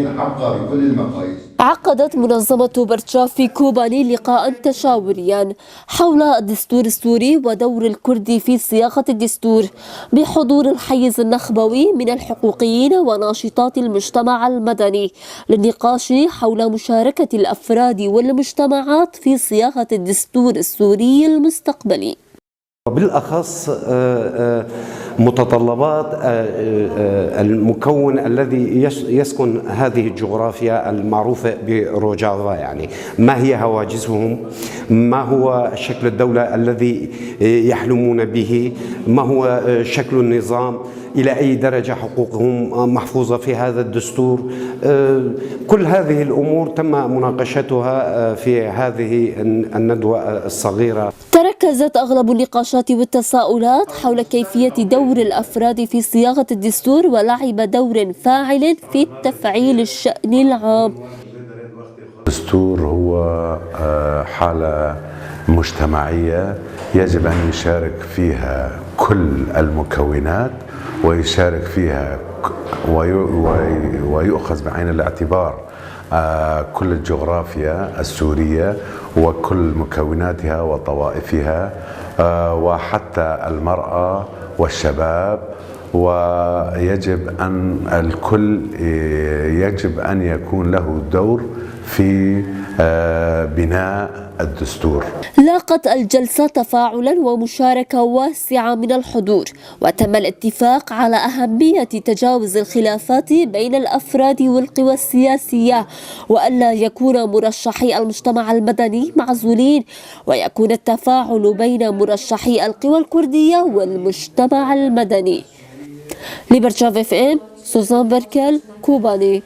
دستوريا حقا بكل المقاييس. عقدت منظمة برتشاف في كوباني لقاء تشاوريا حول الدستور السوري ودور الكرد في صياغة الدستور بحضور الحيز النخبوي من الحقوقيين وناشطات المجتمع المدني للنقاش حول مشاركة الأفراد والمجتمعات في صياغة الدستور السوري المستقبلي. وبالأخص متطلبات المكون الذي يسكن هذه الجغرافيا المعروفة بروجافا، يعني ما هي هواجسهم، ما هو شكل الدولة الذي يحلمون به، ما هو شكل النظام، إلى أي درجة حقوقهم محفوظة في هذا الدستور. كل هذه الأمور تم مناقشتها في هذه الندوة الصغيرة. تركزت أغلب النقاشات والتساؤلات حول كيفية دور الأفراد في صياغة الدستور ولعب دور فاعل في تفعيل الشأن العام. الدستور هو حالة مجتمعية يجب أن يشارك فيها كل المكونات ويشارك فيها ويؤخذ بعين الاعتبار كل الجغرافيا السورية وكل مكوناتها وطوائفها وحتى المرأة والشباب، ويجب أن الكل يجب أن يكون له دور في بناء الدستور. لاقت الجلسة تفاعلا ومشاركة واسعة من الحضور، وتم الاتفاق على أهمية تجاوز الخلافات بين الأفراد والقوى السياسية، وألا يكون مرشحي المجتمع المدني معزولين، ويكون التفاعل بين مرشحي القوى الكردية والمجتمع المدني. لبرتشاف اف ام، سوزان بركل، كوباني.